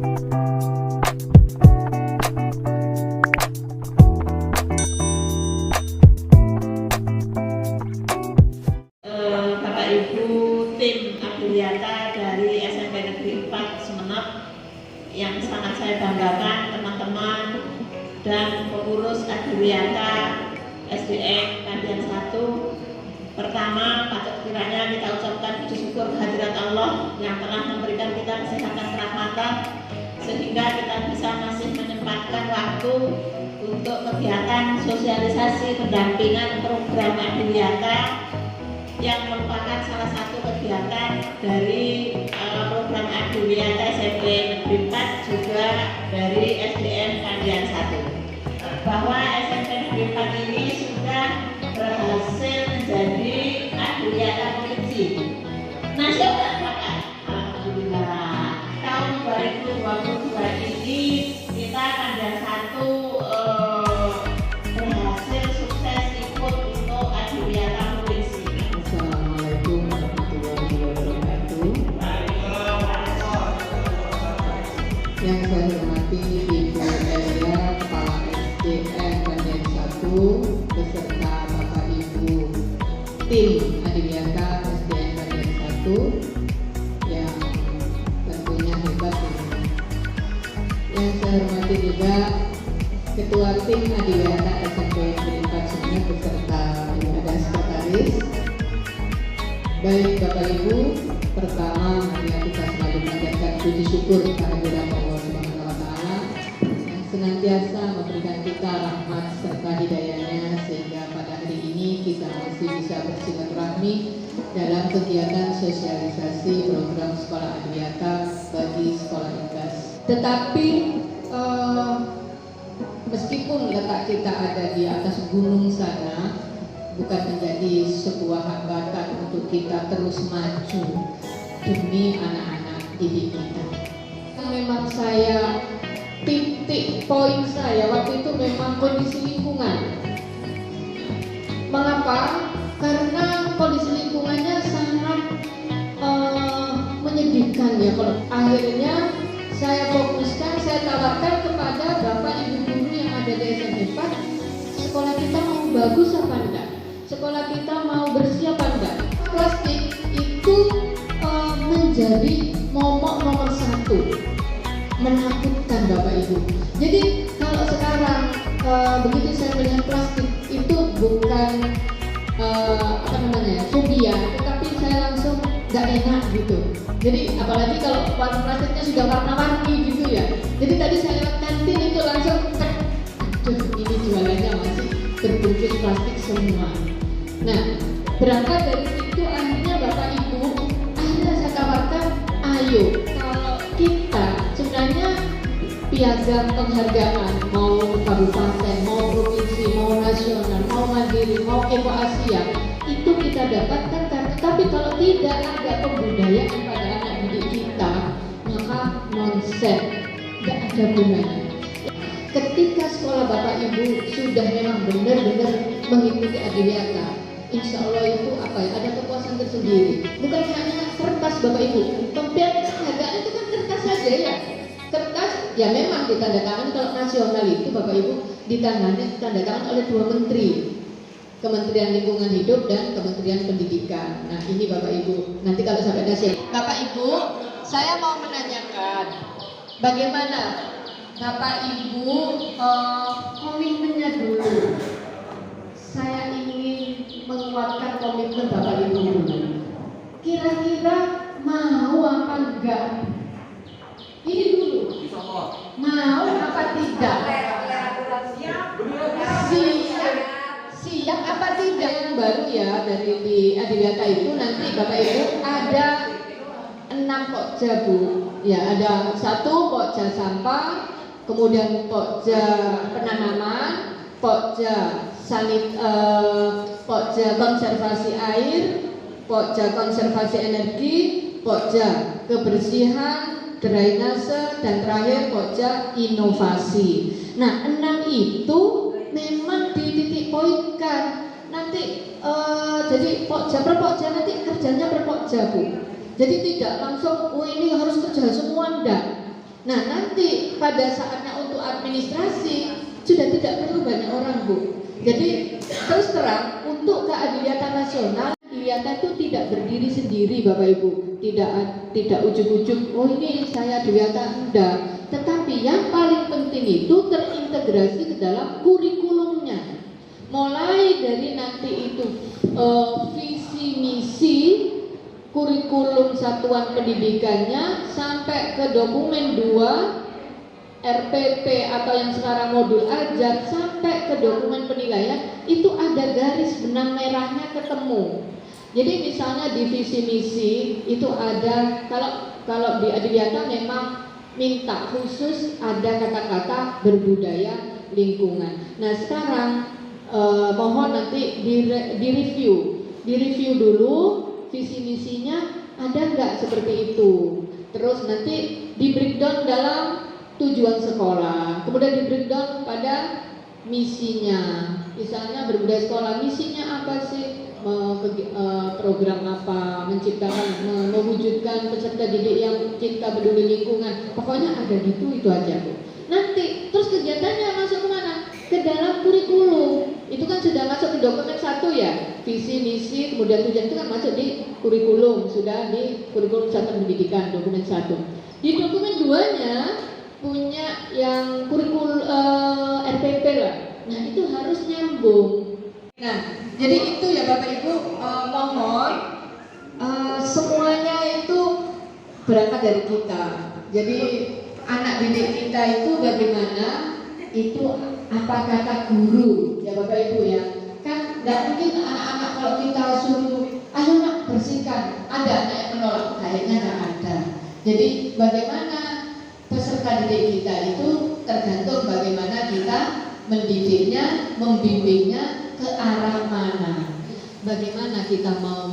Bapak Ibu tim Adwiata dari SMP Negeri 4 Semenep yang sangat saya banggakan, teman-teman dan pengurus Adwiata SDN Kandian 1. Pertama, patut kiranya kita ucapkan puji syukur kehadirat Allah yang telah memberikan kita kesehatan kerahmatan sehingga kita bisa masih menyempatkan waktu untuk kegiatan sosialisasi pendampingan program Adwiata yang merupakan salah satu kegiatan dari program Adwiata SMP Negeri 4 juga dari SDN Kandian 1, bahwa SMP Negeri 4 ini sudah berhasil menjadi Adwiata provinsi nasional. Alhamdulillah, tahun 2022 ini kita Kandian 1 berhasil sukses ikut untuk Adwiata provinsi. Assalamualaikum warahmatullahi wabarakatuh. Yang saya hormati Ibu Elia, Kepala SDN Kandian 1 beserta Bapak Ibu tim Adwiata SDN Kandian 1 yang tentunya hebat ini. Yang saya hormati juga Ketua tim Adwiata SMP Negeri 4 Semenep beserta ada sekretaris. Baik Bapak Ibu, pertama marilah kita selalu mengajarkan puji syukur kehadirat Allah Subhanahu wa taala yang senantiasa memberikan kita rahmat serta hidayahnya sehingga pada hari ini kita masih bisa bersilaturahmi dalam kegiatan sosialisasi program sekolah Adwiata bagi sekolah ikhlas. Tetapi meskipun letak kita ada di atas gunung sana, bukan menjadi sebuah hambatan untuk kita terus maju demi anak-anak didik kita. Memang saya titik poin saya waktu itu memang kondisi lingkungan. Mengapa? Karena kondisi lingkungannya sangat menyedihkan ya. Kalau akhirnya saya fokuskan, saya tawarkan kepada Bapak Ibu guru yang ada di SMP 4, sekolah kita mau bagus apa enggak? Sekolah kita mau bersih apa enggak? Plastik itu menjadi momok nomor 1, menakutkan Bapak Ibu. Jadi kalau sekarang begitu saya melihat plastik itu bukan fobia, tetapi saya langsung nggak enak gitu. Jadi apalagi kalau warna plastiknya sudah warna-warni gitu ya. Jadi tadi saya lewat kantin itu langsung aduh, ini jualannya masih berbungkus plastik semua. Nah, berangkat dari situ akhirnya Bapak Ibu, akhirnya saya tawarkan, ayo kalau kita sebenarnya piagam penghargaan mau kabupaten, mau provinsi, mau nasional, mau mandiri, mau Eco Asia itu kita dapatkan, tapi kalau tidak ada pembudayaan pada anak didik kita maka nonsen, tidak ada gunanya. Ketika sekolah Bapak Ibu sudah memang benar-benar mengikuti Adwiata, insya Allah itu ada kepuasan tersendiri. Bukan hanya kertas Bapak Ibu, penghargaan itu kan kertas saja ya. Kertas ya memang ditandatangani, kalau nasional itu Bapak Ibu ditandatangani oleh 2 menteri, Kementerian Lingkungan Hidup dan Kementerian Pendidikan. Nah ini Bapak Ibu, nanti kalau sampai nasional. Bapak Ibu, saya mau menanyakan bagaimana Bapak Ibu komitmennya dulu. Saya ingin menguatkan komitmen Bapak Ibu dulu. Kira-kira mau apa enggak? Ini dulu. Mau apa tidak? Siap apa tidak? Yang baru ya dari di Adwiata itu nanti Bapak Ibu ada 6 pokja Bu. Ya ada 1 pokja sampah, kemudian pokja penanaman, pokja pokja konservasi air, pokja konservasi energi, pokja kebersihan, drainase, dan terakhir pokja inovasi. Nah 6 itu memang dititik poinkan nanti jadi pokja per pokja nanti kerjanya per pokja Bu. Jadi tidak langsung ini harus kerja semua, enggak. Nah, nanti pada saatnya untuk administrasi sudah tidak perlu banyak orang, Bu. Jadi terus terang untuk keadilan nasional, keadilan itu tidak berdiri sendiri, Bapak Ibu. Tidak ujuk-ujuk, oh ini saya adiwiyata, enggak. Tetapi yang paling penting itu terintegrasi ke dalam kurikulumnya. Mulai dari nanti itu visi misi kurikulum satuan pendidikannya sampai ke dokumen 2 RPP atau yang sekarang modul ajar sampai ke dokumen penilaian itu ada garis benang merahnya ketemu. Jadi misalnya di visi misi itu ada kalau di Adiwiyata memang minta khusus ada kata-kata berbudaya lingkungan. Nah sekarang mohon nanti direview dulu visi misinya ada nggak seperti itu. Terus nanti di breakdown dalam tujuan sekolah, kemudian di breakdown pada misinya. Misalnya berbudaya sekolah, misinya apa sih? Program apa? Menciptakan, mewujudkan peserta didik yang cinta peduli lingkungan. Pokoknya ada gitu, itu aja, Bu. Nanti terus kegiatannya masuk kemana? Ke dalam kurikulum. Itu kan sudah masuk ke dokumen 1 ya, visi, misi, kemudian tujuan itu kan masuk di kurikulum, sudah di kurikulum satuan pendidikan dokumen 1. Di dokumen 2-nya punya yang kurikulum RPP lah. Nah itu harus nyambung. Nah jadi itu ya Bapak Ibu, mohon semuanya itu berangkat dari kita. Jadi anak didik kita itu bagaimana, itu apa kata guru ya Bapak Ibu ya. Kan nggak mungkin anak-anak kalau kita suruh ayo nak bersihkan, ada anak yang menolak, kayaknya nggak ada. Jadi bagaimana peserta didik kita itu tergantung bagaimana kita mendidiknya, membimbingnya ke arah mana. Bagaimana kita mau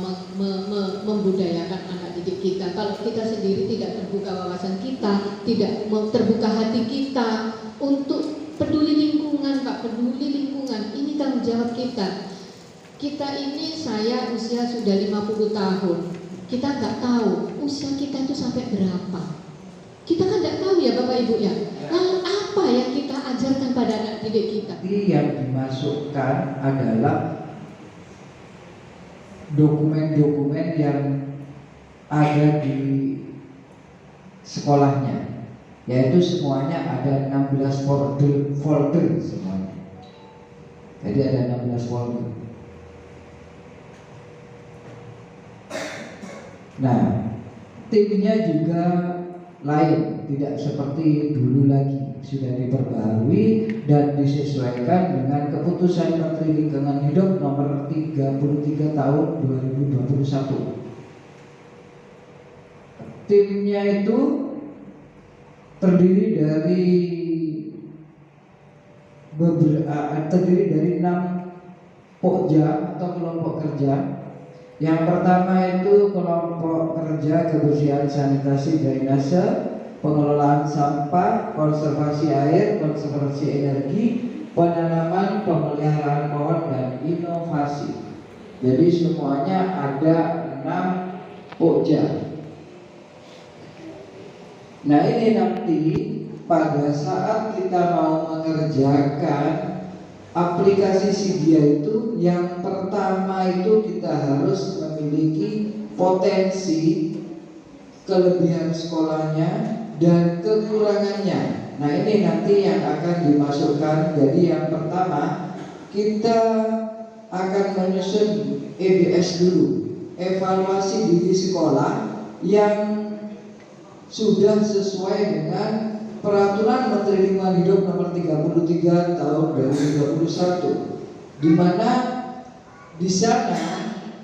membudayakan anak didik kita. Kalau kita sendiri tidak terbuka wawasan kita, tidak mau terbuka hati kita untuk peduli lingkungan, Pak, peduli lingkungan. Ini tanggung jawab kita. Kita ini, saya usia sudah 50 tahun. Kita nggak tahu usia kita itu sampai berapa. Kita kan tidak tahu ya Bapak Ibu ya. Lalu apa yang kita ajarkan pada anak didik kita? Yang dimasukkan adalah dokumen-dokumen yang ada di sekolahnya, yaitu semuanya ada 16 folder semuanya. Jadi ada 16 folder. Nah, timnya juga lain, tidak seperti dulu lagi, sudah diperbarui dan disesuaikan dengan keputusan Menteri Lingkungan Hidup nomor 33 tahun 2021. Timnya itu terdiri dari 6 pokja atau kelompok kerja. Yang pertama itu kelompok kerja kebersihan sanitasi drainase, pengelolaan sampah, konservasi air, konservasi energi, penanaman, pemeliharaan pohon dan inovasi. Jadi semuanya ada 6 pokja. Nah ini nanti pada saat kita mau mengerjakan aplikasi Sidia itu, yang pertama itu kita harus memiliki potensi kelebihan sekolahnya dan kekurangannya. Nah ini nanti yang akan dimasukkan. Jadi yang pertama kita akan menyusun EBS dulu, evaluasi diri sekolah yang sudah sesuai dengan Peraturan Menteri Lingkungan Hidup nomor 33 tahun 2021, di mana di sana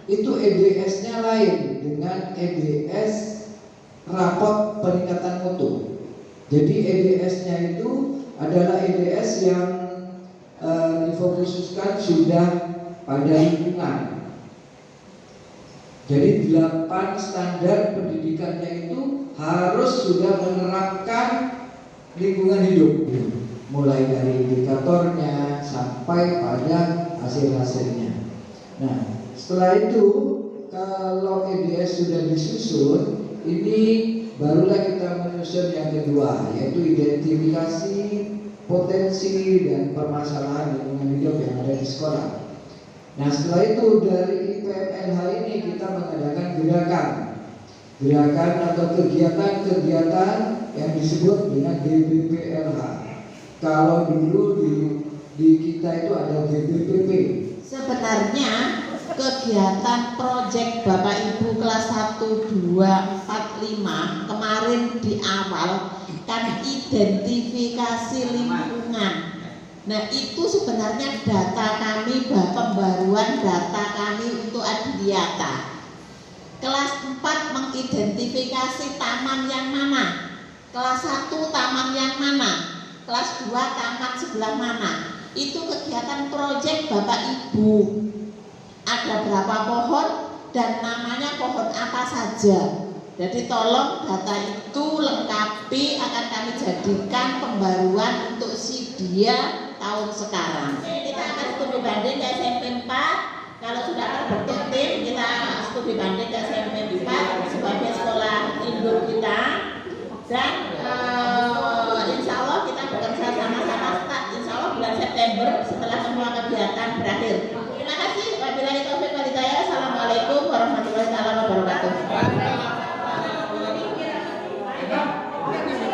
itu EBS-nya lain dengan EBS raport peningkatan mutu. Jadi EBS-nya itu adalah EBS yang difokuskan sudah pada lingkungan. Jadi 8 standar pendidikannya itu harus sudah menerapkan lingkungan hidup, mulai dari indikatornya sampai pada hasil-hasilnya. Nah, setelah itu kalau EBS sudah disusun, ini barulah kita menyusun yang kedua, yaitu identifikasi potensi dan permasalahan lingkungan hidup yang ada di sekolah. Nah, setelah itu dari IPMLH ini kita mengadakan gerakan atau kegiatan-kegiatan yang disebut dengan GBPLH. Kalau dulu di kita itu ada GBPP. Sebenarnya kegiatan proyek Bapak Ibu kelas 1, 2, 4, 5 kemarin di awal kan identifikasi lingkungan. Nah, itu sebenarnya data kami, pembaruan data kami untuk Adiwiyata. Kelas 4 mengidentifikasi taman yang mana, kelas 1 taman yang mana, kelas 2 taman sebelah mana. Itu kegiatan proyek Bapak Ibu. Ada berapa pohon dan namanya pohon apa saja. Jadi tolong data itu lengkapi, akan kami jadikan pembaruan untuk dia tahun sekarang. Kita akan studi banding ke SMP 4. Kalau sudah terbentuk tim, kita studi banding ke SMP 4 sebagai sekolah induk kita. Dan insya Allah kita bekerja sama-sama start insya Allah bulan September setelah semua kegiatan berakhir.